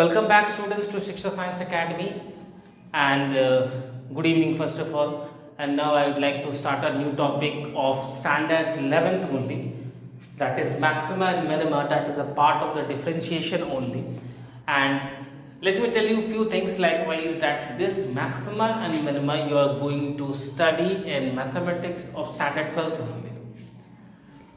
Welcome back, students, to Shiksha Science Academy, and good evening, first of all. And now I would like to start a new topic of standard 11th only, that is maxima and minima, that is a part of the differentiation only. And let me tell you a few things likewise, that this maxima and minima you are going to study in mathematics of standard 12th only.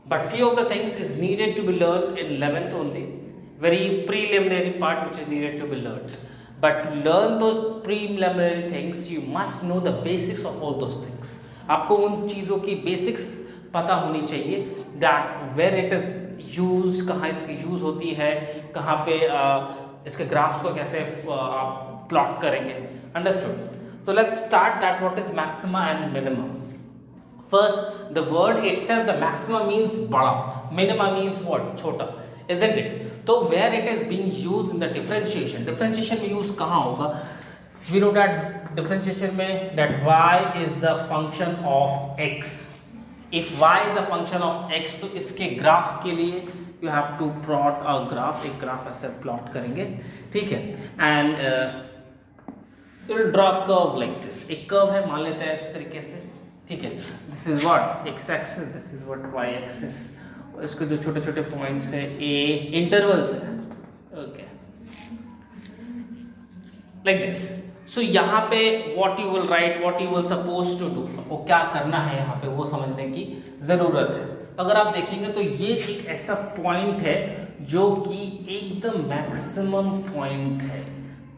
But few of the things is needed to be learned in 11th only, very preliminary part which is needed to be learned. But to learn those preliminary things, you must know the basics of all those things. आपको उन चीज़ों की basics पता होनी चाहिए, that where it is used, कहाँ इसकी use होती है, कहाँ पे इसके graphs को कैसे आप plot करेंगे. Understood? So let's start that what is maxima and minima. First, the word itself, the maxima means bada, minima means what? Chota, isn't it? So where it is being used in the differentiation में use कहाँ होगा? We know that differentiation में that y is the function of x. If y is the function of x, तो इसके graph के लिए you have to plot a graph, एक graph ऐसे प्लॉट करेंगे, ठीक है? And you will draw a curve like this. एक कर्व है, मान लेते हैं इस तरीके से, ठीक है? This is what x axis, this is what y axis. इसके जो छोटे छोटे पॉइंट्स है a इंटरवल्स है, ओके, लाइक दिस. सो यहाँ पे what you will write, what you will suppose to do, आपको क्या करना है यहाँ पे वो समझने की जरूरत है. अगर आप देखेंगे तो ये एक ऐसा पॉइंट है जो कि एकदम मैक्सिमम पॉइंट है,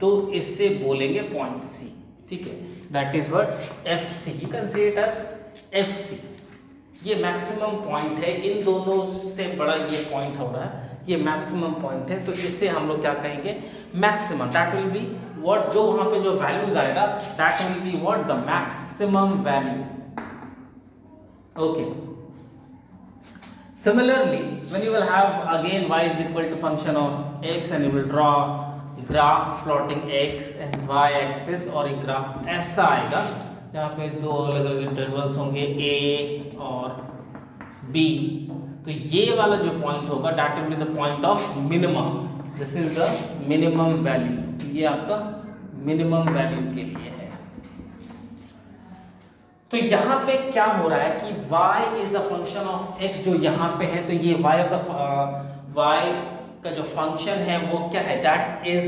तो इससे बोलेंगे पॉइंट सी, ठीक है? That is what F C, you can say it as F C. ये मैक्सिमम पॉइंट है, इन दोनों से बड़ा ये पॉइंट हो रहा है, ये मैक्सिमम पॉइंट है, तो इससे हम लोग क्या कहेंगे? Maximum. That will be what, जो वहां पे जो वैल्यूज आएगा that will be what, the maximum value. Okay. Similarly when you will have again y is equal to function of x and you will draw graph plotting x and y axis, और एक graph ऐसा आएगा यहाँ पे दो अलग अलग intervals होंगे a और b. तो ये वाला जो पॉइंट होगा that will be the point of minimum. This is the minimum value. ये आपका मिनिमम वैल्यू के लिए है. तो यहाँ पे क्या हो रहा है कि y is the function of x जो यहाँ पे है, तो ये y ऑफ द y का जो फंक्शन है वो क्या है? That is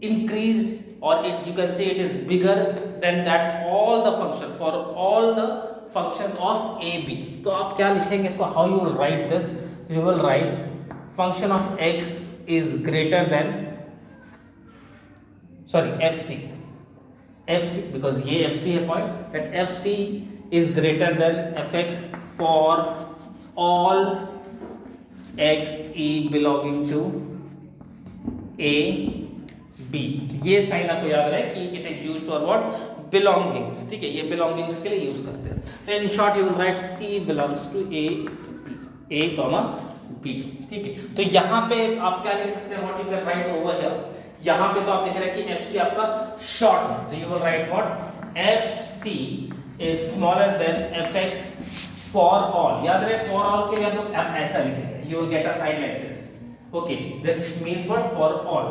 increased, or it you can say it is bigger than that all the function for all the functions of ab. तो आप क्या लिखेंगे इसको? how you will write this? you will write function of x is greater than, sorry, fc because ये fc है point, that fc is greater than fx for all x e belonging to a b. ये sign आपको याद रहे कि it is used for what? Belongings, ठीक है? ये बिलोंगिंग्स के लिए यूज करते हैं. तो in short you will write c belongs to a comma b, ठीक है? तो यहाँ पे आप क्या लिख सकते हैं? What you can write over here. यहाँ पे तो आप देख रहे हैं कि fc आपका शॉर्ट है, तो you will write what? fc is smaller than fx for all. याद रहे फॉर ऑल के लिए हम लोग ऐसा लिखेंगे, you will get a sign like this. Okay, this means what? For all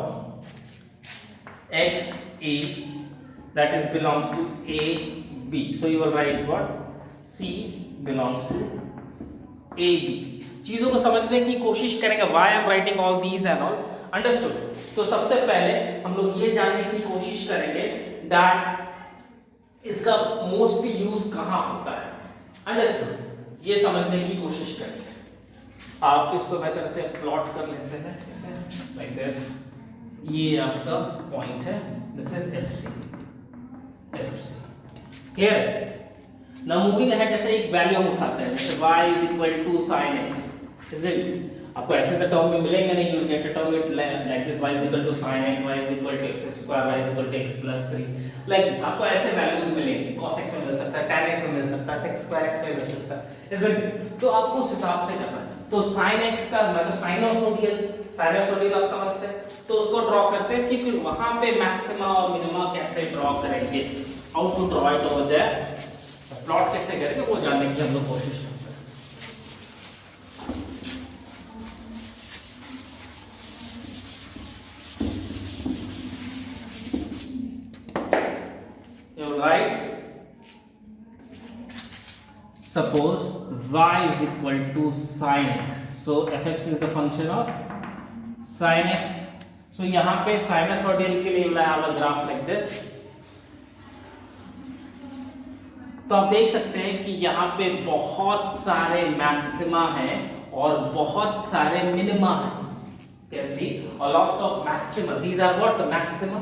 x a that is belongs to a b, so you will write what? c belongs to a b. चीजों को समझने की कोशिश करेंगे. why I am writing all these and all, understood? तो सबसे पहले हम लोग ये जानने की कोशिश करेंगे that इसका मोस्टली यूज कहाँ होता है. understood? ये समझने की कोशिश करेंगे. आप इसको बेहतर से प्लॉट कर लेते हैं ऐसे like this. ये आपका पॉइंट है, दिस इज fc. क्लियर है? नाउ मूविंग अहेड, जैसे एक वैल्यू हम उठाते हैं, जैसे y is equal to sin x, is it? आपको ऐसे तो टर्म में मिलेंगे नहीं, you will get a term it like this, y is equal to sin x, y is equal to x square, y is equal to x plus 3, like this. आपको ऐसे values मिलेंगे. cos x में मिल सकता है, tan x में मिल सकता है, sec square x में मिल सकता है, इज इट? तो आपको उस हिसाब से करना है. तो sin x का मतलब साइनोसोडियल आप समझते हैं, तो उसको ड्रॉ करते हैं कि फिर वहां पे मैक्सिमा और मिनिमा कैसे ड्रॉ करेंगे, how to draw it over there, plot कैसे करेंगे वो जानने की हम लोग कोशिश करते हैं. suppose y is equal to sin x, so fx is the function of sin x. so यहाँ पे sinusoidal के लिए I have a graph like this. तो आप देख सकते हैं कि यहाँ पे बहुत सारे मैक्सिमा हैं और बहुत सारे मिनिमा हैं. Can see lots of maxima. These are what the maxima.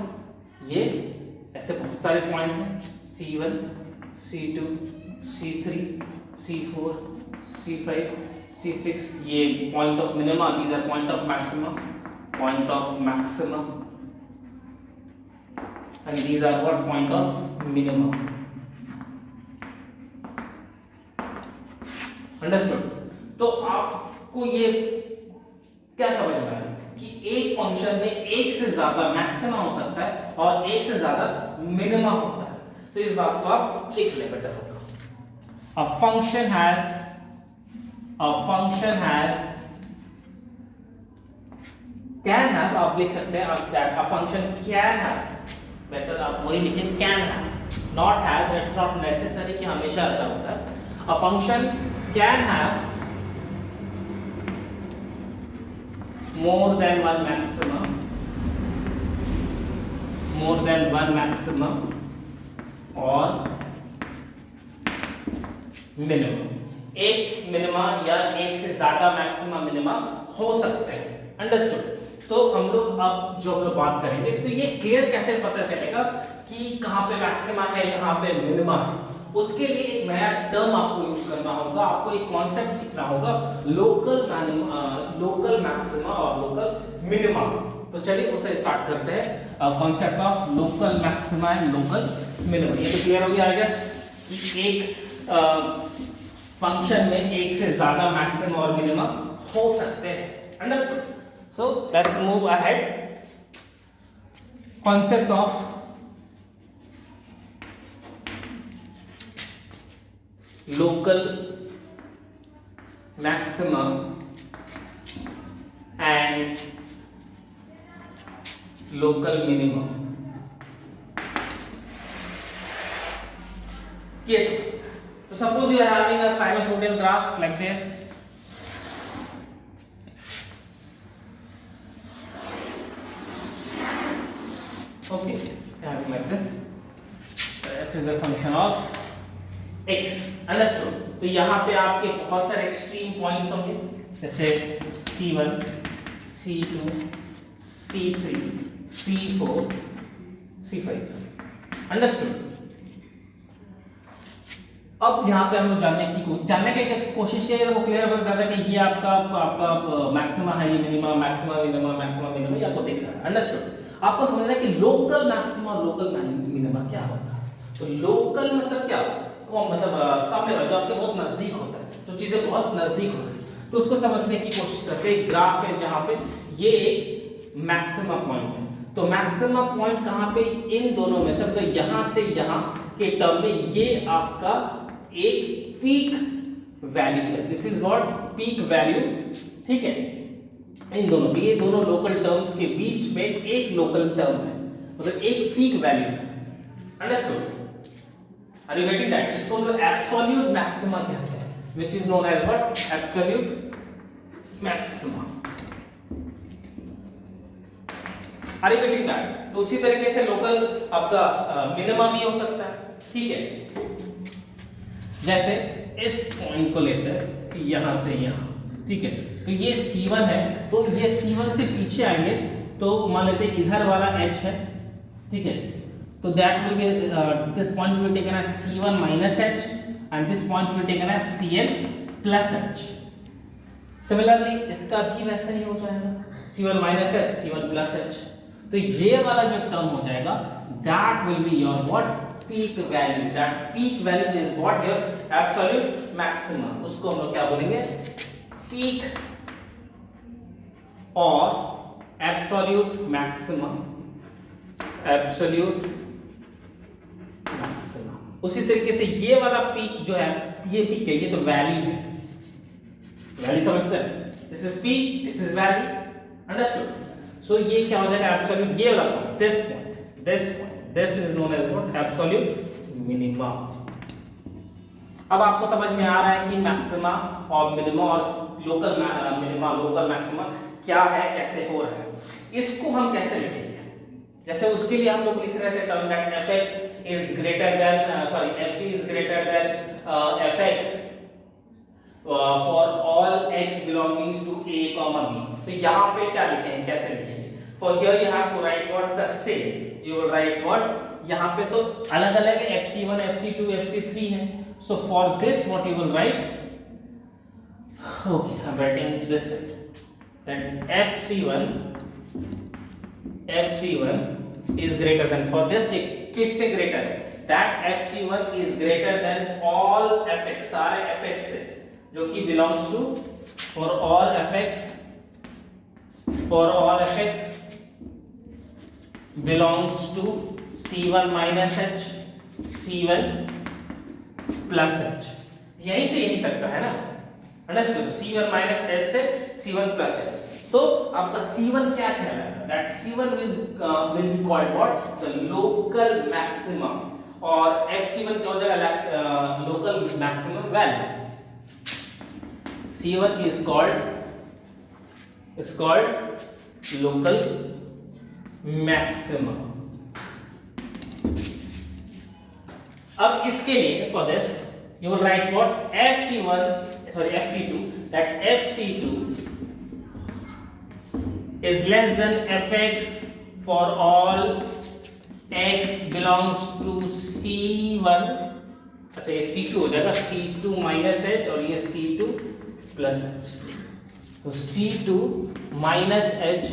ये ऐसे बहुत सारे पॉइंट हैं, C1, C2, C3, C4, C5, C6. ये point of minima. These are point of maxima. Point of maxima. And these are what point of minimum. Understood. तो आपको ये क्या समझ में आया कि एक फंक्शन में एक से ज्यादा मैक्सिमा हो सकता है और एक से ज्यादा मिनिमा होता है. तो इस बात को आप लिख ले बेटर होगा. A function has can have, आप लिख सकते हैं आप that a function can have, better आप वही लिखें can have, not has. It's not necessary कि हमेशा ऐसा होता है. A function can have more than one maximum or minimum. एक मिनिमा या एक से ज्यादा मैक्सिमा मिनिमा हो सकते हैं. अंडरस्टूड. तो हम लोग अब जो हम लोग बात करेंगे तो ये क्लियर कैसे पता चलेगा कि कहाँ पे मैक्सिमा है, कहाँ पे मिनिमा है. उसके लिए एक नया टर्म आपको यूज करना होगा. आपको एक कॉन्सेप्ट सीखना होगा, लोकल मैक्सिमा और लोकल मिनिमा. तो चलिए उसे स्टार्ट करते हैं. Concept of local maxima and local minima. ये तो क्लियर हो गया आई गेस. एक फंक्शन में एक से ज्यादा मैक्सिमा और मिनिमा हो सकते हैं. Understood. So let's move ahead. Concept of local maximum and local minimum. Yes. So suppose you are having a sinusoidal graph like this. Okay, having like this. F is the function of x. Understood. तो यहाँ पे आपके बहुत सारे extreme points होंगे जैसे C1, C2, C3, C4, C5. Understood. अब यहाँ पे हम लोग जानने की कोशिश की तो क्लियर हो जाता है कि ये आपका मैक्सिमा है, ये मिनिमा, मैक्सिमा मिनिमा ये आपको दिख रहा है. अंडरस्टूड. आपको समझना है कि लोकल मैक्सिमा और लोकल मिनिमा क्या होता है. तो लोकल मतलब क्या, मतलब सामने वाला जो आपके बहुत नजदीक होता है, तो चीजें बहुत नजदीक होती है, तो उसको समझने की कोशिश करते हैं. एक ग्राफ है जहां पे ये एक मैक्सिमा पॉइंट है. तो मैक्सिमा पॉइंट कहां पे, इन दोनों में से, तो यहां से यहां के टर्म में ये आपका एक पीक वैल्यू है. This is what peak value. ठीक है. इन दोनों ये दोनों लोकल टर्म्स के बीच में एक लोकल टर्म है, मतलब एक पीक वैल्यू है. Understood. Are you getting that? इसको जो एब्सोल्यूट मैक्सिमा कहते हैं, which is known as what? Absolute maxima. Are you getting that? तो उसी तरीके से लोकल आपका मिनिमा भी हो सकता है. ठीक है. जैसे इस पॉइंट को लेते हैं यहां से यहां. ठीक है. तो ये C1 है, तो ये C1 से पीछे आएंगे तो मान लेते हैं इधर वाला H है. ठीक है. So that will be this point will be taken as C1 minus H and this point will be taken as Cn plus H. Similarly इसका भी वैसा ही हो जाएगा, C1 minus H, C1 plus H. तो ये वाला जो टर्म हो जाएगा that will be your what peak value. That peak value is what your absolute maximum. उसको हम लोग क्या बोलेंगे, peak और absolute maximum. Absolute maxima. उसी तरीके से ये वाला पीक जो है, ये पीक है, ये तो वैली है. वैली समझते हैं. This is peak, this is valley. Understood. So ये क्या हो जाएगा एब्सोल्यूट. ये वाला point, this is known as what absolute minima. अब आपको समझ में आ रहा है कि मैक्सिमा और मिनिमा और लोकल मिनिमा लोकल मैक्सिमा क्या है, कैसे हो रहा है। इसको हम कैसे लिखेंगे? जैसे उसके लिए हम लोग लिख रहे थे term that fx is greater than fg is greater than fx for all x belongings to a, b। तो यहाँ पे क्या लिखेंगे, कैसे लिखेंगे? For here you have to write what the same, you will write what, यहाँ पे तो अलग अलग है fc1 fc2 fc3 है। So for this what you will right, okay I'm writing this, that fc1 is greater than, for this ये किससे greater है, that fc1 is greater than all fx, सारे fx से जो कि belongs to, for all fx belongs to c1 minus h c1 plus h, यहीं से यहीं तक का है ना, अंडरस्टूड। c1 minus h से c1 plus h, तो आपका c1 क्या कहलाएगा, that c1 will be called what, the local maximum, और fc1 क्या हो जाएगा, local maximum value। c1 is called local maximum। अब इसके लिए for this you will write what, fc2, that fc2 is less than fx for all x belongs to c1, अच्छा ये c2 हो जाएगा, c2 minus h और ये c2 plus h, तो c2 minus h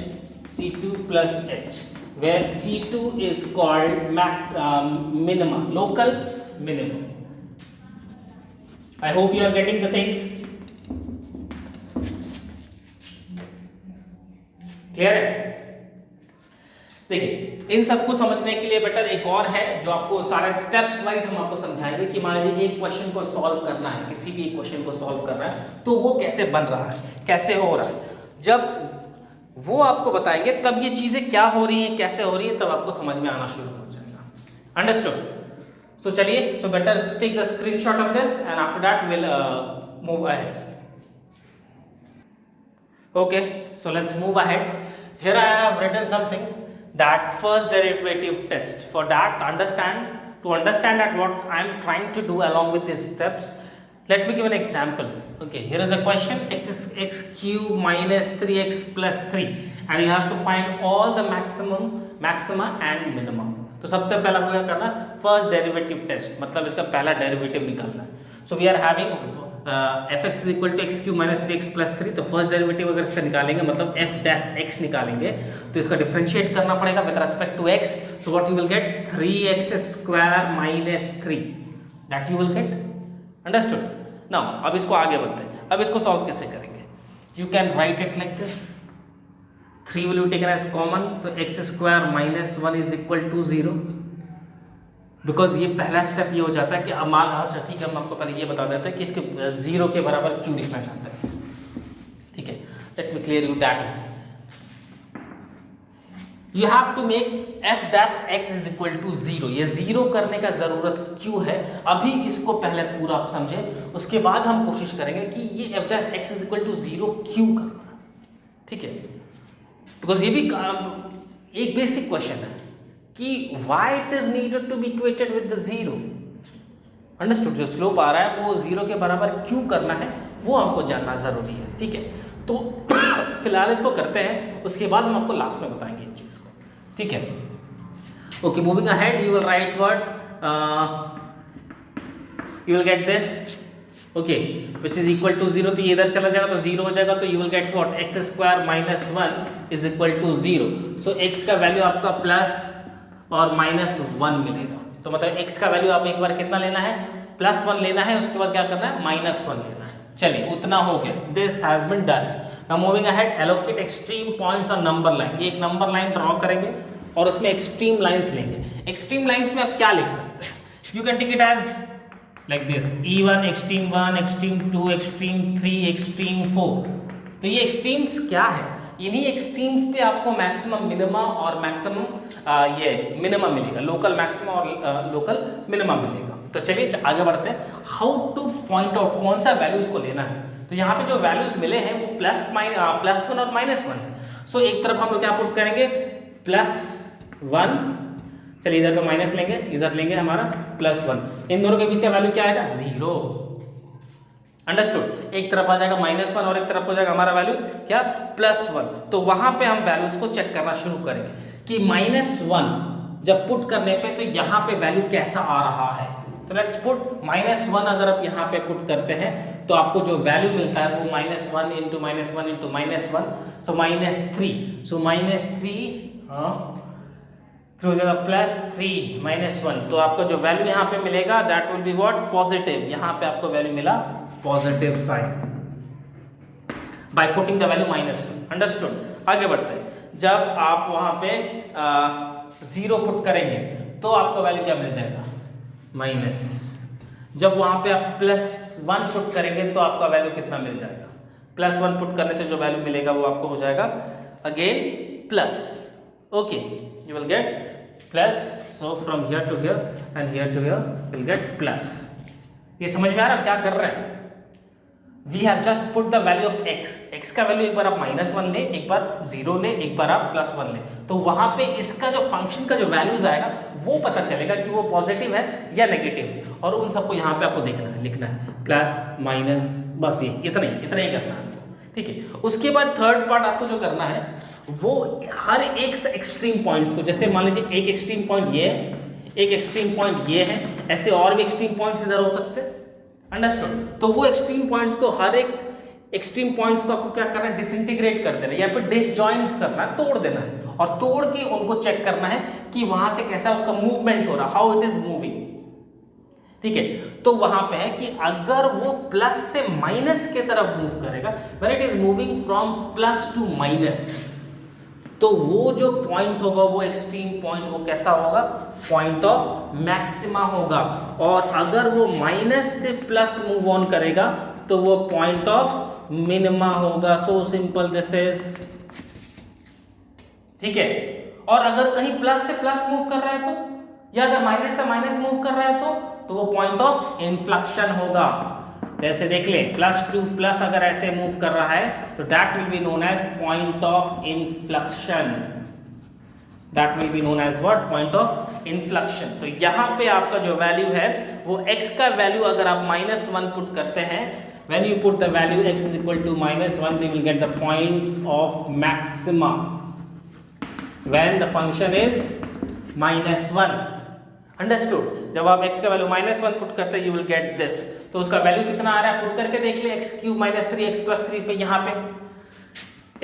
c2 plus h, where c2 is called minimum, local minimum। I hope you are getting the things clear है। देखिए इन सबको समझने के लिए बेटर एक और है जो आपको सारे स्टेप्स वाइज हम आपको समझाएंगे कि मान लीजिए एक क्वेश्चन को सॉल्व करना है, किसी भी एक क्वेश्चन को सॉल्व करना है तो वो कैसे बन रहा है, कैसे हो रहा है। जब वो आपको बताएंगे तब ये चीजें क्या हो रही हैं, कैसे हो रही है, तब आपको समझ में आना शुरू हो जाएगा। अंडरस्टूड? So चलिए, so better take the screenshot of this and after that we'll move ahead. Okay, so let's move ahead. Here I have written something, that first derivative test. For that, to understand that what I am trying to do along with these steps, let me give an example. Okay, here is a question, x cube minus 3x plus 3 and you have to find all the maxima and minimum. तो सबसे पहला आपको क्या करना है, first derivative test, मतलब इसका पहला डेरिवेटिव निकालना है। So we are having fx is equal to x cube minus 3x plus 3, तो फर्स्ट डेरिवेटिव अगर इसका निकालेंगे मतलब f dash x निकालेंगे तो इसका डिफरेंशिएट करना पड़ेगा with respect to x। So what you will get, 3x square minus 3, that you will get. Understood? Now अब इसको आगे बढ़ते हैं, अब इसको सॉल्व कैसे करेंगे, you can write it like this, 3 will be taken as common, तो x square minus 1 is equal to 0, because ये पहला स्टेप ये हो जाता है कि अच्छा ठीक है, हम आपको पहले ये बता देते हैं कि इसके 0 के बराबर क्यों लिखना चाहते हैं। ठीक है, let me clear you that. You have to make f dash x is equal to 0, ये 0 करने का जरूरत क्यों है, अभी इसको पहले पूरा आप समझे, उसके बाद हम कोशिश करेंगे कि ये f dash x is equal to 0 क्यों करना। ठीक है, बिकॉज ये भी एक बेसिक क्वेश्चन है कि why it is needed to be equated with the 0। Understood? जो स्लोप आ रहा है वो 0 के बराबर क्यों करना है वो हमको जानना जरूरी है। ठीक है, तो फिलहाल इसको करते हैं, उसके बाद हम आपको लास्ट में बताएंगे इस चीज को। ठीक है, okay, moving ahead, you will write what, you will get this, okay, which is equal to 0, तो ये इधर चला जाएगा तो 0 हो जाएगा, तो you will get what, X square minus 1 is equal to 0। So X का वैल्यू आपका प्लस और माइनस 1 मिलेगा, तो मतलब x का वैल्यू आप एक बार कितना लेना है, +1 लेना है, उसके बाद क्या करना है, -1 लेना है। चलिए उतना हो गया, this has been done. Now moving ahead, allocate extreme points on number line, ये एक नंबर लाइन ड्रॉ करेंगे और उसमें एक्सट्रीम लाइंस लेंगे। एक्सट्रीम लाइंस में आप क्या लिख सकते हैं, you can take it as like this, E1 extreme 1 extreme 2 extreme 3 extreme 4। तो ये एक्सट्रीम्स क्या है, इन्हीं एक्सट्रीम्स पे आपको मैक्सिमम मिनिमा और मैक्सिमम ये मिनिमम मिलेगा, लोकल मैक्सिमम और लोकल मिनिमम मिलेगा। तो चलिए आगे बढ़ते हैं, हाउ टू पॉइंट आउट कौन सा वैल्यूज को लेना है। तो यहाँ पे जो वैल्यूज मिले हैं वो +1 और -1 है। सो एक तरफ हम लोग क्या पुट करेंगे, +1, चलिए इधर तो माइनस लेंगे, इधर लेंगे हमारा +1, इन दोनों के बीच का वैल्यू क्या आएगा, 0। अंडरस्टूड, एक तरफ आ जाएगा -1 और एक तरफ हो जाएगा हमारा वैल्यू क्या, +1। तो वहां पे हम वैल्यूज को चेक करना शुरू करेंगे कि -1 जब पुट करने पे तो यहाँ पे वैल्यू कैसा आ रहा है। तो लेट्स पुट -1, अगर आप यहाँ पे पुट करते हैं तो आपको जो वैल्यू मिलता है वो -1 × -1 × -1, तो -3, सो -3 फिर हो जाएगा +3 -1, तो आपका जो वैल्यू यहाँ पे मिलेगा that will be what, positive. यहाँ पे आपको वैल्यू मिला positive sign by putting the value -1। अंडरस्टूड, आगे बढ़ते हैं, जब आप वहां पे 0 पुट करेंगे तो आपका वैल्यू क्या मिल जाएगा, माइनस। जब वहां पे आप +1 पुट करेंगे तो आपका वैल्यू कितना मिल जाएगा, +1 पुट करने से जो वैल्यू मिलेगा वो आपको हो जाएगा again plus. Okay, you will get plus, so from here to here and here to here will get plus. ये समझ में आ रहा क्या कर रहे हैं, we have just put the value of x का वैल्यू एक बार आप -1 ले, एक बार 0 ले, एक बार आप +1 ले, तो वहां पे इसका जो फंक्शन का जो वैल्यूज आएगा वो पता चलेगा कि वो पॉजिटिव है या नेगेटिव, और उन सबको यहाँ पे आपको देखना है, लिखना है प्लस माइनस, बस ये इतना ही करना है, ठीक है। उसके बाद थर्ड पार्ट आपको जो करना है वो हर एक एक्सट्रीम पॉइंट्स को, जैसे मान लीजिए एक एक्सट्रीम पॉइंट ये है, एक एक्सट्रीम पॉइंट ये है, ऐसे और भी एक्सट्रीम पॉइंट्स इधर हो सकते हैं। अंडरस्टूड, तो वो एक्सट्रीम पॉइंट्स को, हर एक एक्सट्रीम पॉइंट्स को आपको क्या करना है, डिसइंटीग्रेट कर देना है या फिर डिसजॉइंट्स करना है, तोड़ देना है, और तोड़ के उनको चेक करना है कि वहां से कैसा उसका मूवमेंट हो रहा, हाउ इट इज मूविंग, ठीक है। तो वहां पे है कि अगर वो प्लस से माइनस की तरफ मूव करेगा, when it is moving from plus two minus, तो वो जो पॉइंट होगा वो एक्सट्रीम पॉइंट वो कैसा होगा, पॉइंट ऑफ मैक्सिमा होगा, और अगर वो माइनस से प्लस मूव ऑन करेगा तो वो पॉइंट ऑफ मिनिमा होगा। सो सिंपल दिस इज, ठीक है। और अगर कहीं प्लस से प्लस मूव कर रहा है तो, या अगर माइनस से माइनस मूव कर रहा है तो वो पॉइंट ऑफ इन्फ्लेक्शन होगा। जैसे देख लें, +2 प्लस अगर ऐसे मूव कर रहा है तो that will be known as point of inflection, that will be known as what, point of inflection. तो यहाँ पे आपका जो वैल्यू है वो x का वैल्यू अगर आप -1 पुट करते हैं, when you put the value x is equal to -1, you will get the point of maxima when the function is -1। Understood, जब आप x का वैल्यू -1 पुट करते हैं यू विल गेट दिस, तो उसका वैल्यू कितना आ रहा है, पुट करके देख ले, x³ - 3x + 3 पे, यहाँ पे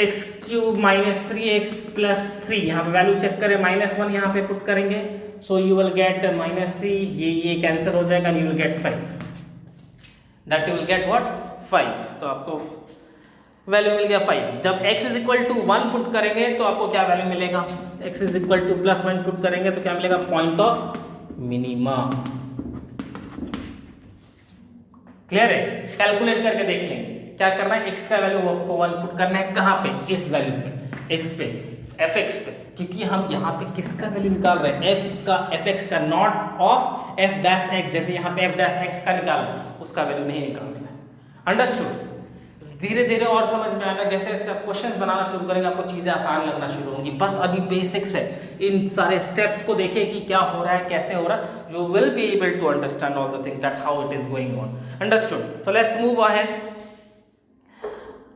x³ - 3x + 3, यहाँ पे वैल्यू चेक करें, -1 यहाँ पे पुट करेंगे, सो यू विल गेट -3, ये कैंसिल हो जाएगा, you will get 5, that you will get what, 5। तो आपको वैल्यू मिल गया 5। जब x is equal to 1 put करेंगे तो आपको क्या वैल्यू मिलेगा, x is equal to +1 put करेंगे तो क्या मिलेगा, पॉइंट ऑफ मिनिमा। क्लियर है, कैलकुलेट करके देख लेंगे क्या करना है, x का वैल्यू आपको 1 पुट करना है, कहाँ पे, इस वैल्यू पे, इस पे, fx पे, क्योंकि हम यहाँ पे किसका वैल्यू निकाल रहे हैं, fx का, नॉट ऑफ f'(x), जैसे यहाँ पे f'(x) का निकाला, उसका वैल्यू नहीं निकालना है। अंडरस्टूड, धीरे धीरे और समझ में आएगा, जैसे जैसे आप क्वेश्चंस बनाना शुरू करेंगे आपको चीजें आसान लगना शुरू होंगी। बस अभी बेसिक्स है, इन सारे स्टेप्स को देखिए कि क्या हो रहा है, कैसे हो रहा है, you will be able to understand all the things that how it is going on. Understood, तो let's move ahead.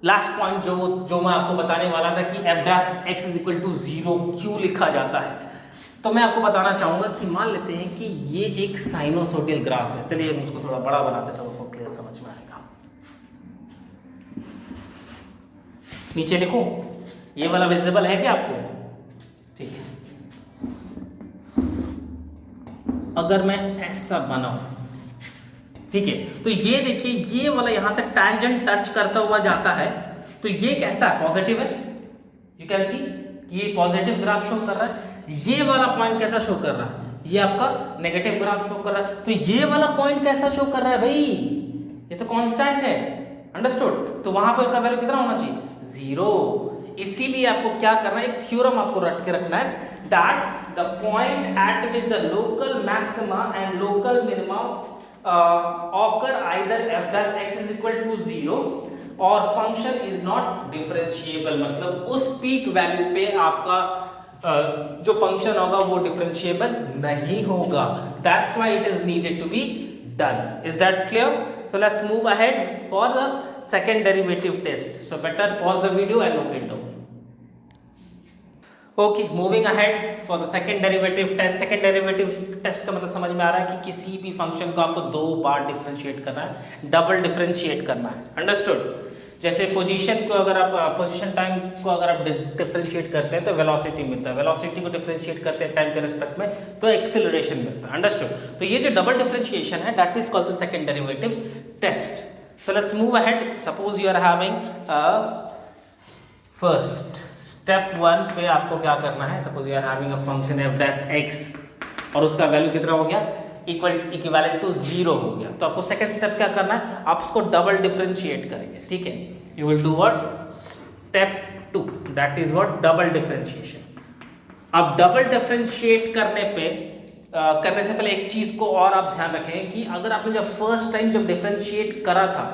Last point जो मैं आपको बताने वाला था कि f'(x) इज इक्वल टू 0 क्यों लिखा जाता है, तो मैं आपको बताना चाहूंगा कि मान लेते हैं कि ये एक साइनोसोडियल ग्राफ है। चलिए मैं उसको थोड़ा बड़ा बना देता हूँ, आपको क्लियर समझ में आएगा। नीचे लिखूं, ये वाला विजिबल है क्या आपको, ठीक है। अगर मैं ऐसा बनाऊं, ठीक है, तो ये देखिए, ये वाला यहां से टैंजेंट टच करता हुआ जाता है, तो ये कैसा है, पॉजिटिव है, यू कैन सी ये पॉजिटिव ग्राफ शो कर रहा है। ये वाला पॉइंट कैसा शो कर रहा है, ये आपका नेगेटिव ग्राफ शो कर रहा है। तो ये वाला पॉइंट कैसा शो कर रहा है भाई, ये तो कांस्टेंट है। अंडरस्टूड, तो वहां पे उसका वैल्यू कितना होना चाहिए, 0। इसीलिए आपको क्या करना है, एक थ्योरम आपको रट के रखना है, that the point eight which the local maxima and local minima occur either f dash x is equal to 0 और फंक्शन इज नॉट डिफरेंशिएबल, मतलब उस पीक वैल्यू पे आपका जो फंक्शन होगा वो डिफरेंशिएबल नहीं होगा. That's why it is needed to be done. Is that clear? So let's move ahead for the second derivative test. So better pause the video and note it down. Okay, moving ahead for the second derivative test. Second derivative test का मतलब समझ में आ रहा है कि किसी भी फंक्शन को आपको दो बार डिफरेंशिएट करना है, डबल डिफरेंशिएट करना है. अंडरस्टूड? जैसे पोजीशन को अगर आप पोजीशन टाइम को अगर आप डिफरेंशिएट करते हैं तो वेलोसिटी मिलता है, वेलोसिटी को डिफरेंशिएट करते हैं टाइम के रिस्पेक्ट में तो एक्सेलरेशन मिलता है. अंडरस्टूड? तो ये जो डबल डिफरेंशिएशन है that is called the second derivative test. So let's move ahead. Suppose you are having first step 1 पे आपको क्या करना है, suppose you are having a function f dash x और उसका वैल्यू कितना हो गया, इक्विवेलेंट टू 0 हो गया. तो आपको सेकंड स्टेप क्या करना है, आप उसको डबल डिफरेंशिएट करेंगे. ठीक है, you will do what, step 2, that is what, double differentiation. अब डबल डिफरेंशिएट करने से पहले एक चीज को और आप ध्यान रखें कि अगर आपने जब फर्स्ट टाइम जब डिफरेंशिएट करा था,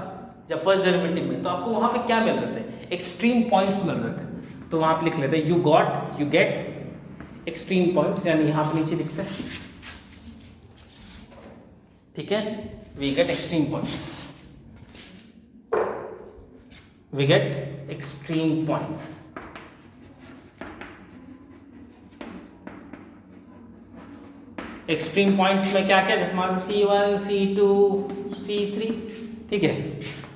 जब फर्स्ट डेरिवेटिव में, तो आपको वहां पे क्या मिल रहे थे, एक्सट्रीम पॉइंट्स मिल रहे थे. तो वहां पे लिख लेते हैं यू गेट एक्सट्रीम पॉइंट्स, यानी यहां पे नीचे लिखते हैं. ठीक है, we get extreme points, we get extreme points. Extreme points में क्या क्या, जैसे मान C1 C2 C3. ठीक है,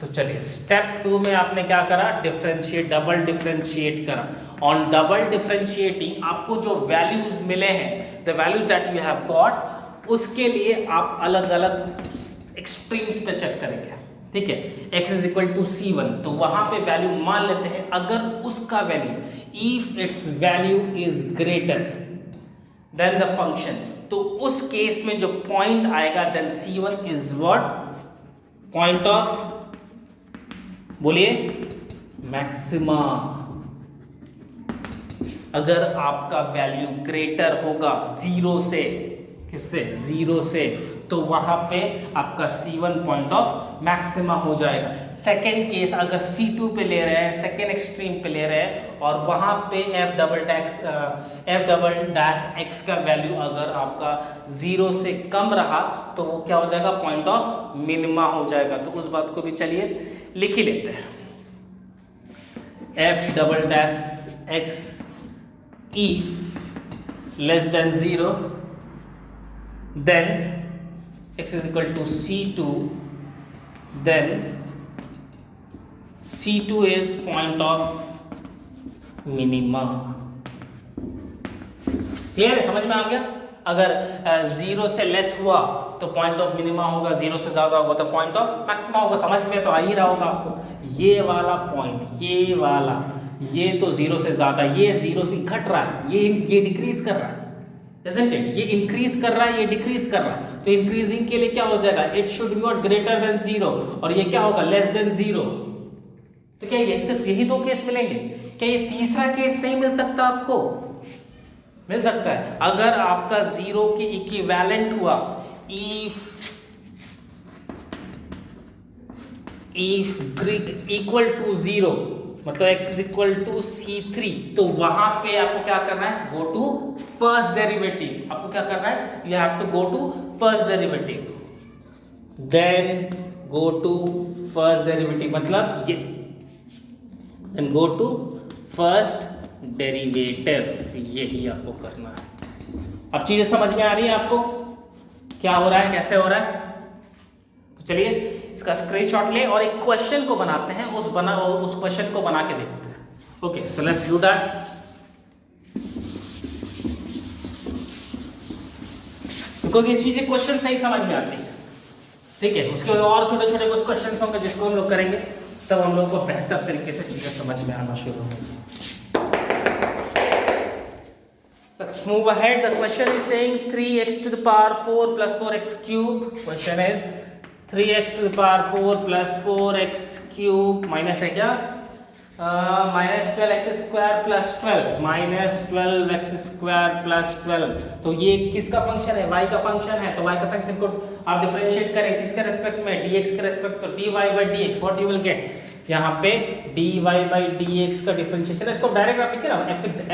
तो चलिए स्टेप 2 में आपने क्या करा, डिफरेंशिएट, डबल डिफरेंशिएट करा. ऑन डबल डिफरेंशिएटिंग आपको जो वैल्यूज मिले हैं, the values that you have got, उसके लिए आप अलग अलग एक्सट्रीम्स पे चेक करेंगे. ठीक है, x is equal to C1, तो वहां पे वैल्यू मान लेते हैं, अगर उसका value, if it's value is greater than the function, तो उस केस में जो पॉइंट आएगा then C1 is what, point of, बोलिए, मैक्सिमा. अगर आपका वैल्यू ग्रेटर होगा 0 से, किससे, 0 से, तो वहां पे आपका C1 पॉइंट ऑफ मैक्सिमा हो जाएगा. सेकेंड केस अगर C2 पे ले रहे हैं, सेकेंड एक्सट्रीम पे ले रहे हैं, और वहां पे f डबल डैश x का वैल्यू अगर आपका 0 से कम रहा, तो वो क्या हो जाएगा, पॉइंट ऑफ मिनिमा हो जाएगा. तो उस बात को भी चलिए लिख ही लेते हैं. f double dash x if less than 0, then x is equal to C2, then C2 is point of minima. Clear है, समझ में आ गया? अगर 0 से लेस हुआ तो पॉइंट ऑफ मिनिमा होगा, 0 से ज्यादा होगा तो पॉइंट ऑफ मैक्सिमा होगा. समझ में तो आ ही रहा होगा आपको. ये वाला पॉइंट, ये वाला, ये तो 0 से ज्यादा, ये 0 से घट रहा है, ये डिक्रीज कर रहा है, isn't it? ये इंक्रीज कर रहा है, ये डिक्रीज कर रहा है. तो इंक्रीजिंग के लिए क्या हो जाएगा, it should be what, greater than 0, और ये क्या होगा, लेस देन 0. तो क्या ये सिर्फ यही दो केस मिलेंगे? क्या ये तीसरा केस नहीं मिल सकता आपको? मिल सकता है. अगर आपका 0 के इक्विवेलेंट हुआ, इफ इक्वल टू 0, मतलब x is equal to C3, तो वहां पे आपको क्या करना है, गो टू फर्स्ट डेरिवेटिव. आपको क्या करना है, you have to go to first derivative, then go to first derivative, मतलब ये, then go to first derivative. यही आपको करना है. अब चीजें समझ में आ रही है आपको, क्या हो रहा है, कैसे हो रहा है? तो चलिए इसका स्क्रीनशॉट ले और एक क्वेश्चन को बनाते हैं, उस क्वेश्चन को बना के देखते हैं. Okay, so let's do that. Because ये चीजें क्वेश्चन से ही समझ में आती है. ठीक है, उसके बाद और छोटे छोटे कुछ क्वेश्चन होंगे जिसको हम लोग करेंगे, तब हम लोग को बेहतर तरीके से चीजें समझ में आना शुरू होंगी. Let's move ahead. The question is saying 3x to the power 4 plus 4x cube. Question is 3x to the power 4 plus 4x cube minus है क्या, -12x² प्लस 12 -12x² प्लस 12। तो ये किसका फंक्शन है? y का फंक्शन है। तो y का फंक्शन को आप डिफरेंशिएट करें किसके रेस्पेक्ट में? dx के रेस्पेक्ट। तो dy by dx what you will gate यहाँ पे dy by dx का डिफरेंशिएशन है। इसको डायरेक्ट आप लिखे ना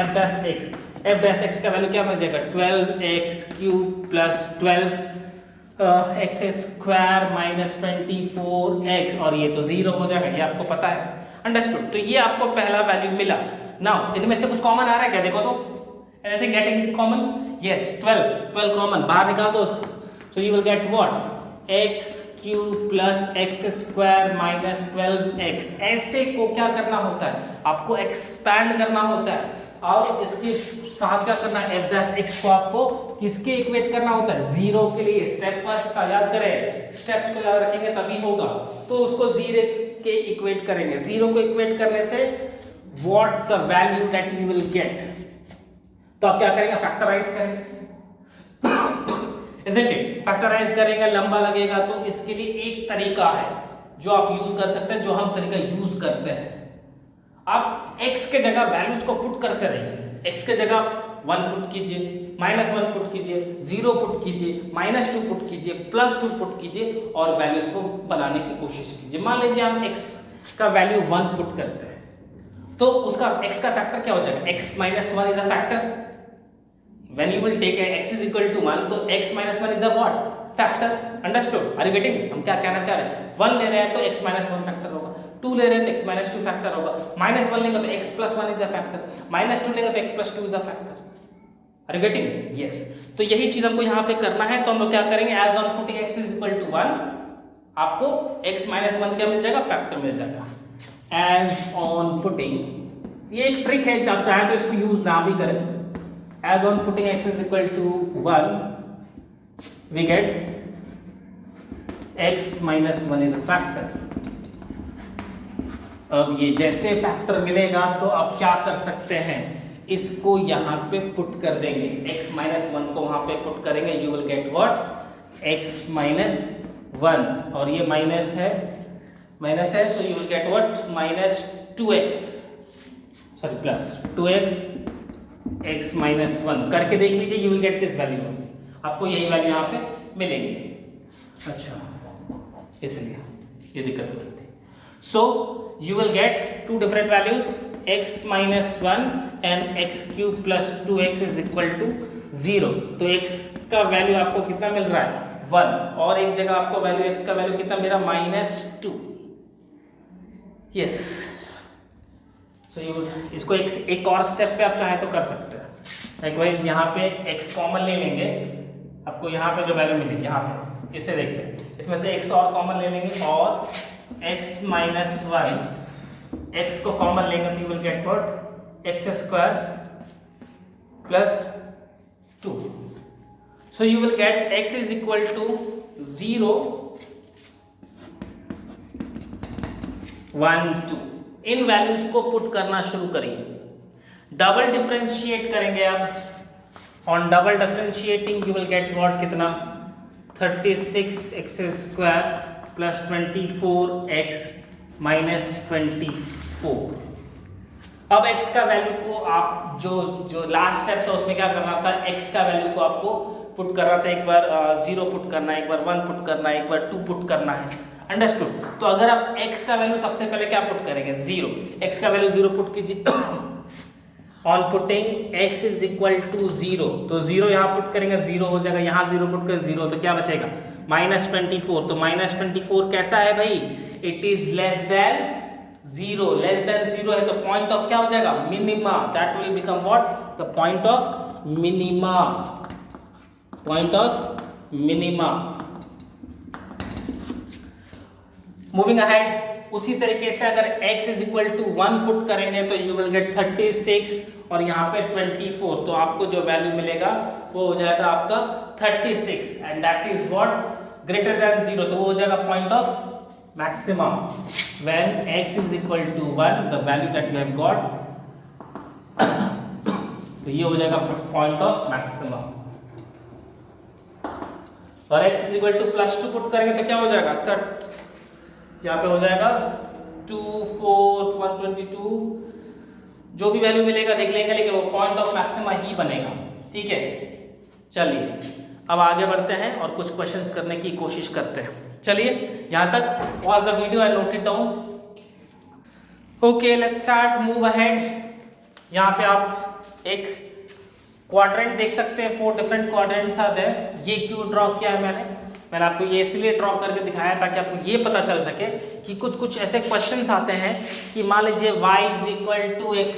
f dash x, f dash x का वैल्यू क्या बन जाएगा? 12x³ plus 12 x² minus 24x, और ये तो 0 हो जाएगा, ये आपको पता है। अंडरस्टूड। तो ये आपको पहला वैल्यू मिला। नाउ इनमें से कुछ कॉमन आ रहा है क्या? देखो तो, anything getting common? Yes, 12 common, बाहर निकाल दो उसको। सो you will get what? x³ plus x² minus 12x। ऐसे को क्या करना होता है? आपको एक्सपैंड करना होता है, और इसके साथ क्या करना है? f डैश x को आपको किसके इक्वेट करना होता है? 0 के लिए। स्टेप फर्स्ट का याद करें, स्टेप्स को याद रखेंगे तभी होगा। तो उसको 0 के इक्वेट करेंगे। 0 को इक्वेट करने से what the value that you will gate, तो आप क्या करेंगे? फैक्टराइज करेंगे, isn't it? फैक्टराइज करेंगे, लंबा लगेगा। तो इसके लिए एक तरीका है जो आप यूज कर सकते हैं, जो हम तरीका यूज करते हैं। आप x के जगह वैल्यूज को पुट करते रहिए। x के जगह 1 पुट कीजिए, -1 पुट कीजिए, 0 पुट कीजिए, -2 पुट कीजिए, +2 पुट कीजिए, और वैल्यूज को बनाने की कोशिश कीजिए। मान लीजिए हम x का वैल्यू 1 पुट करते हैं, तो उसका x का फैक्टर क्या हो जाएगा? x - 1 is a factor. When you will take x is equal to 1, तो x - 1 is a what? Factor. Understood? Are you getting? हम क्या कहना चाह रहे हैं? 1 ले रहे हैं तो x - 1 फैक्टर होगा, 2 ले रहे हैं तो x - 2 फैक्टर होगा, -1 लेंगे तो x + 1 इज अ फैक्टर, -2 लेंगे तो x + 2 is a factor. Are you getting? Yes. तो यही चीज हमको यहाँ पे करना है। तो हम लोग क्या करेंगे? As on putting x is equal to 1, आपको x - 1 क्या मिल जाएगा? फैक्टर मिल जाएगा। As on putting, ये एक ट्रिक है, आप चाहे तो इसको यूज ना भी करें। As on putting x is equal to 1, we get x - 1 is a factor. अब ये जैसे फैक्टर मिलेगा तो आप क्या कर सकते हैं? इसको यहाँ पे पुट कर देंगे, x - 1 को वहां पे पुट करेंगे। you will get what? x - 1, और ये माइनस है, so you will get what? -2x, sorry plus 2x x - 1 करके देख लीजिए, you will get this value। आपको यही वैल्यू यहाँ पे मिलेंगी। अच्छा, इसलिए ये दिक्कत हो रही थी। So you will get two different values, x - 1 and x³ plus 2x is equal to 0। तो x का वैल्यू आपको कितना मिल रहा है? 1, और एक जगह आपको वैल्यू x का वैल्यू कितना मेरा? -2। यस, सो इसको एक और स्टेप पे आप चाहे तो कर सकते हैं। लाइकवाइज यहाँ पे x कॉमन ले लेंगे, आपको यहाँ पे जो वैल्यू मिलेगी, यहाँ पे इसे देख लें, इसमें से x और कॉमन ले लेंगे, और x - 1 x को कॉमन लेंगे तो you will get what? x² plus 2। So you will get x is equal to 0, 1, 2। इन वैल्यूज को पुट करना शुरू करिए। डबल डिफरेंशिएट करेंगे आप। On double differentiating you will get what? कितना? 36x² plus 24x minus 24। अब x का वैल्यू को आप जो लास्ट स्टेप था उसमें क्या करना था? x का वैल्यू को आपको पुट करना था। एक बार 0 पुट करना है, एक बार 1 पुट करना है, एक बार 2 पुट करना है। अंडरस्टूड? तो अगर आप x का वैल्यू सबसे पहले क्या पुट करेंगे? 0। x का वैल्यू 0 पुट कीजिए। On putting x is equal to 0, तो 0 यहाँ पुट करेंगे, 0 हो जाएगा। यहाँ 0 पुट कर 0, तो क्या बचेगा? -24। तो -24 कैसा है भाई? It is less than 0। Less than 0 है तो पॉइंट ऑफ क्या हो जाएगा? Minima. That will become what? The point of minima. Point of minima. Moving ahead, उसी तरीके से अगर x is equal to 1 put करेंगे तो यू विल गेट 36, और यहाँ पे 24, तो आपको जो वैल्यू मिलेगा वो हो जाएगा आपका 36, and that is what? Greater than 0, तो वो हो जाएगा point of maximum. When x is equal to 1, the value that you have got, तो ये हो जाएगा पॉइंट ऑफ मैक्सिमम। और x is equal to +2 put करेंगे तो क्या हो जाएगा? यहाँ पे हो जाएगा 124 122 जो भी वैल्यू मिलेगा देख लेंगे, लेकिन वो पॉइंट ऑफ मैक्सिमा ही बनेगा। ठीक है, चलिए अब आगे बढ़ते हैं और कुछ क्वेश्चंस करने की कोशिश करते हैं। चलिए यहाँ तक was the video, I note it down. Okay, let's start, move ahead. यहाँ पे आप एक क्वाड्रेंट देख सकते हैं, 4 डिफरेंट क्वाड्रेंट्स आते हैं। ये क्यों ड्रॉ किया है मैंने आपको ये इसलिए ड्रॉ करके दिखाया ताकि आपको ये पता चल सके कि कुछ ऐसे क्वेश्चंस आते हैं कि मान लीजिए y = x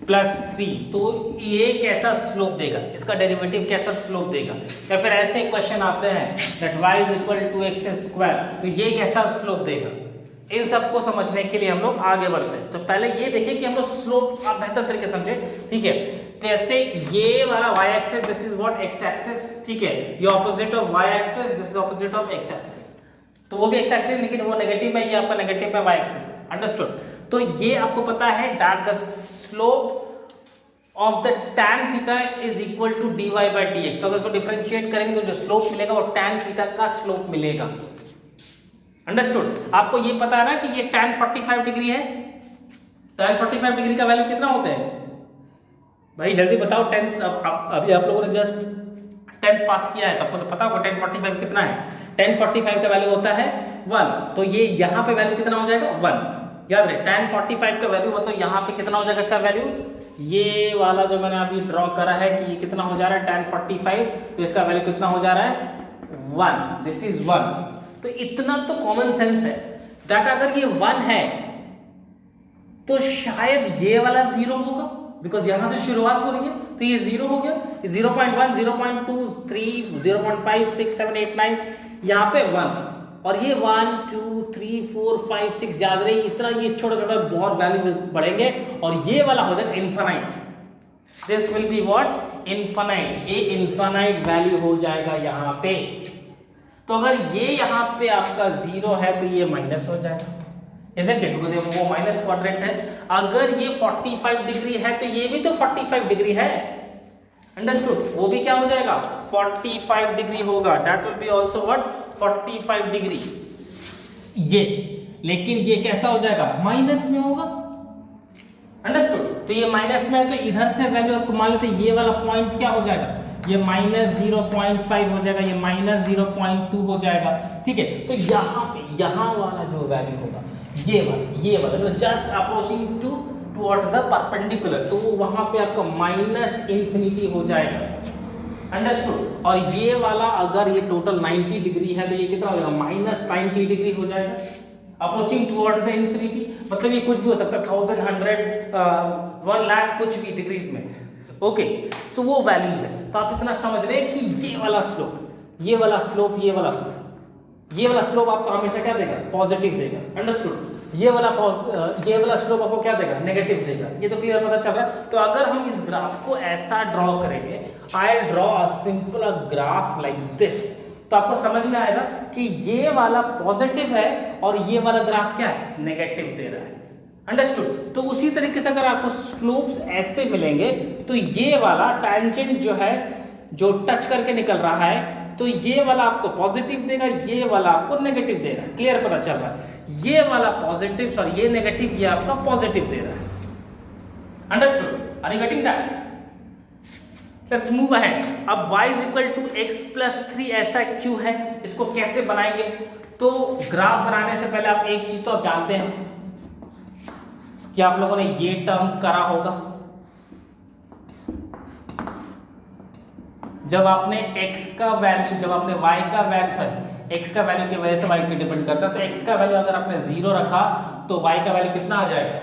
+ 3, तो ये कैसा स्लोप देगा, इसका डेरिवेटिव कैसा स्लोप देगा। या फिर ऐसे क्वेश्चन आते हैं दैट y = x², तो ये कैसा स्लोप देगा। इन सबको समझने के लिए हम लोग आगे बढ़ते हैं। तो पहले ये देखिए कि हम लोग स्लोप आप बेहतर तरीके से समझे। ठीक है, जैसे ये वाला y axis, this is what x axis. ठीक है, ये opposite of y axis, this is opposite of x axis. तो वो भी x एक्सिस लेकिन वो नेगेटिव में, ये आपका नेगेटिव है y एक्सिस। अंडरस्टूड। तो ये आपको पता है that the slope of the tan theta is equal to dy/dx। तो अगर इसको डिफरेंशिएट करेंगे तो जो स्लोप मिलेगा वो tan थीटा का स्लोप मिलेगा। अंडरस्टूड। आपको ये पता है ना कि ये tan 45 डिग्री है। tan 45 डिग्री का वैल्यू कितना होता है भाई, जल्दी बताओ। 10 अभी आप लोगों ने जस्ट 10 पास किया है, तो आपको तो पता होगा tan 45 कितना है। tan 45 का वैल्यू होता है 1, तो ये यहाँ पे वैल्यू कितना हो जाएगा 1। याद रहे tan 45 का वैल्यू मतलब यहाँ पे कितना हो जाएगा इसका वैल्यू, ये वाला जो मैंने अभी ड्रॉ करा है कि ये कितना हो जा रहा है tan 45, तो इसका वैल्यू कितना हो जा रहा है 1। This is 1। तो इतना तो कॉमन सेंस है दैट अगर ये 1 है तो शायद ये वाला 0 होगा, बिकॉज यहां से शुरुआत हो रही है, तो ये 0 हो गया। 0.1 0.2 3 0.5 6 7 8 9 यहाँ पे 1, और ये 1 2 3 4 5 6 याद रही इतना, ये छोटा छोटा बहुत वैल्यू बढ़ेंगे और ये वाला हो जाएगा infinite. This will be what, infinite. ये इनफाइनाइट वैल्यू हो जाएगा यहाँ पे। तो अगर ये यहाँ पे आपका 0 है तो ये माइनस हो जाएगा, isn't it? Because वो माइनस क्वाड्रेंट है। अगर ये 45 डिग्री है तो ये भी तो 45 डिग्री है। अंडरस्टूड। वो भी क्या हो जाएगा 45 डिग्री होगा। That will be also what 45 degree. ये लेकिन ये कैसा हो जाएगा माइनस में होगा। अंडरस्टूड। तो ये माइनस में है तो इधर से वैल्यू आपको मान लेते ये वाला पॉइंट क्या हो जाएगा, ये -0.5 हो जाएगा, ये -0.2 हो जाएगा। ठीक है, तो यहाँ पे यहाँ वाला जो वैल्यू होगा ये वाला just approaching towards the perpendicular, तो वो वहां पे आपका -∞ हो जाएगा। अंडरस्टूड। और ये वाला अगर ये टोटल 90 डिग्री है तो ये कितना हो जाएगा -90 डिग्री हो जाएगा, अप्रोचिंग टुवर्ड्स द इन्फिनिटी। मतलब ये कुछ भी हो सकता है 1000 100 1 लाख कुछ भी डिग्रीज में। ओके, तो वो वैल्यूज है। तो आप इतना समझ रहे हैं कि ये वाला स्लोप, ये वाला स्लोप, ये वाला स्लोप, ये वाला स्लोप आपको हमेशा क्या देगा पॉजिटिव देगा। अंडरस्टूड। ये वाला स्लोप आपको क्या देगा नेगेटिव देगा। ये तो क्लियर पता चल रहा है। तो अगर हम इस ग्राफ को ऐसा ड्रॉ करेंगे, I draw a simple graph like this, तो आपको समझ में आएगा कि ये वाला पॉजिटिव है और ये वाला ग्राफ क्या है नेगेटिव दे रहा है। अंडरस्टूड। तो उसी तरीके से अगर आपको स्लोप्स ऐसे मिलेंगे तो ये वाला टैंजेंट जो है जो टच करके निकल रहा है तो ये वाला आपको पॉजिटिव देगा, ये वाला आपको नेगेटिव दे रहा है। क्लियर पता चल रहा है। ये वाला पॉजिटिव सॉरी ये नेगेटिव, ये आपका पॉजिटिव दे रहा है। Understood. Are you getting that? Let's move ahead. अब y = x + 3 ऐसा क्यों है, इसको कैसे बनाएंगे। तो ग्राफ बनाने से पहले आप एक चीज तो आप जानते हैं कि आप लोगों ने ये टर्म करा होगा, जब आपने x का वैल्यू, जब आपने y का वैल्यू सॉरी x का वैल्यू की वजह से y पे डिपेंड करता है, तो x का वैल्यू अगर आपने 0 रखा तो y का वैल्यू कितना आ जाएगा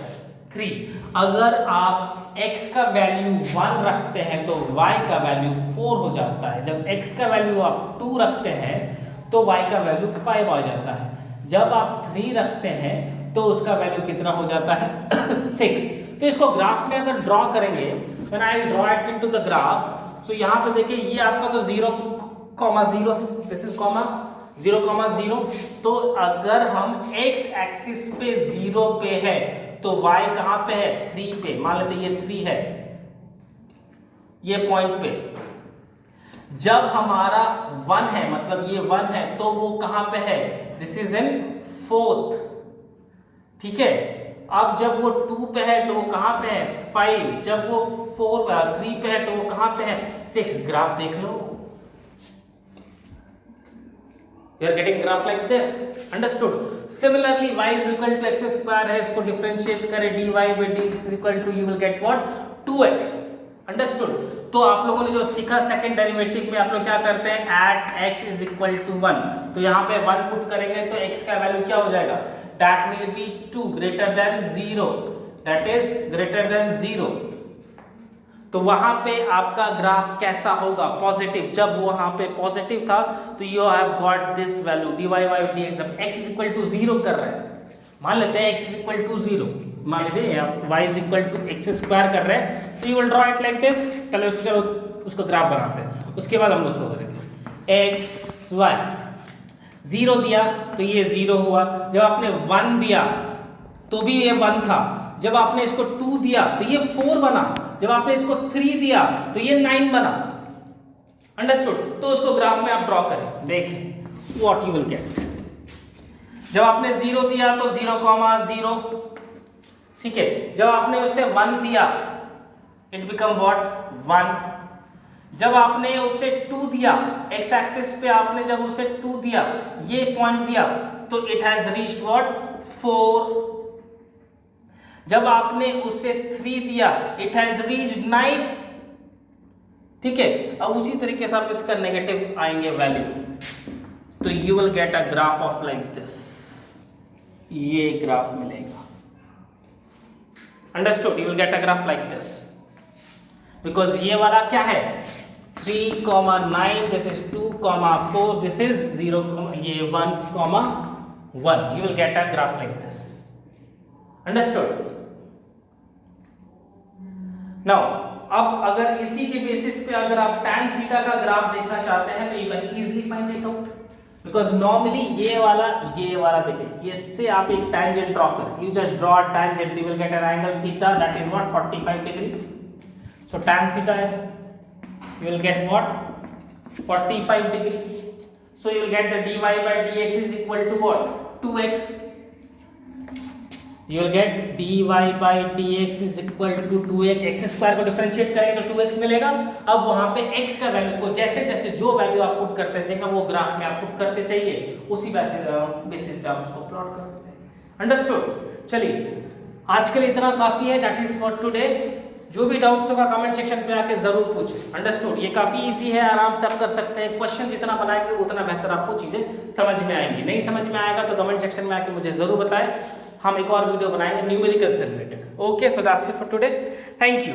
3। अगर आप x का वैल्यू 1 रखते हैं तो y का वैल्यू 4 हो जाता है। जब x का वैल्यू आप 2 रखते हैं तो y का वैल्यू 5 आ जाता है। जब आप 3 रखते हैं तो उसका वैल्यू कितना हो जाता है 6। तो इसको ग्राफ में अगर ड्रॉ करेंगे, when I draw it into the graph, तो यहाँ पे देखिए ये आपका तो 0,0 है, दिस इज 0,0। तो अगर हम x एक्सिस पे 0 पे है तो y कहाँ पे है 3 पे। मान लेते ये 3 है ये पॉइंट पे। जब हमारा 1 है मतलब ये 1 है तो वो कहाँ पे है, दिस इज इन 4th। ठीक है। अब जब वो 2 पे है तो वो कहाँ पे है 5, जब वो 3 पे है तो वो कहाँ पे है 6। ग्राफ देख लो, you are getting graph like this, understood? Similarly y is equal to x square है, इसको डिफरेंशिएट करें dy by dx is equal to you will get what 2x, understood? तो आप लोगों ने जो सीखा सेकंड डेरिवेटिव में आप लोग क्या करते हैं at x is equal to 1, तो यहाँ पे 1 पुट करेंगे तो x का वैल्यू क्या हो जाएगा, that will be 2 greater than 0, that is greater than 0। तो वहां पे आपका ग्राफ कैसा होगा पॉजिटिव, जब वहां पे पॉजिटिव था तो you have got this value dy by dx। जब x इज इक्वल टू 0 कर रहे हैं, मान लेते हैं x इज इक्वल टू 0, मान लीजिए आप y is equal to x square कर रहे हैं, तो you will draw it like this. पहले उसको चलो उसको ग्राफ बनाते हैं, उसके बाद हम उसको करेंगे x y। 0 दिया तो ये 0 हुआ, जब आपने 1 दिया तो भी ये 1 था, जब आपने इसको 2 दिया तो ये 4 बना, जब आपने इसको 3 दिया तो ये 9 बना, अंडरस्टूड? तो उसको ग्राफ में आप ड्रॉ करें, देखें व्हाट यू विल गेट। जब आपने 0 दिया तो 0,0, ठीक है। जब आपने उसे 1 दिया इट बिकम व्हाट 1। जब आपने उसे 2 दिया, एक्स एक्सिस पे आपने जब उसे 2 दिया, ये पॉइंट दिया, तो इट हैज रीच्ड व्हाट 4। जब आपने उसे 3 दिया इट हैज रीच्ड 9, ठीक है। अब उसी तरीके से आप इसका नेगेटिव आएंगे वैल्यू, तो you will get a graph of like this, ये ग्राफ मिलेगा, understood? You will get a graph like this, because ये वाला क्या है 3,9, दिस इज 2,4, दिस इज 0, ये 1,1, you will get a graph like this, understood? now अब अगर इसी के बेसिस पे अगर आप tan थीटा का ग्राफ देखना चाहते हैं तो you can easily find it out, because normally ये वाला देखिए, इससे आप एक tangent ड्रॉ करें, you just draw a tangent, you will get an angle theta that is what 45 degree, so tan theta है, you will get what 45 degree, so you will get the dy by dx is equal to what 2x, you will get dy by dx is equal to 2x, x square को differentiate करेंगे तो 2x मिलेगा। अब वहां पे x का value को जैसे जैसे जो वैल्यू आप पुट करते जाएंगे वो ग्राफ में आप पुट करते चाहिए, उसी बेसिस पे आप उसको प्लॉट करते जाइए, अंडरस्टूड? चलिए आज के लिए इतना काफी है, दैट इज फॉर टुडे। जो भी डाउट्स होगा कमेंट सेक्शन पे आके जरूर पूछें, अंडरस्टूड? ये काफी इजी है, आराम से आप कर सकते हैं, क्वेश्चन जितना बनाएंगे उतना बेहतर आपको चीजें समझ में आएंगी। नहीं समझ में आएगा तो कमेंट सेक्शन में आके मुझे जरूर बताएं, हम एक और वीडियो बनाएंगे न्यूमेरिकल से related. Okay, so that's it for today, thank you.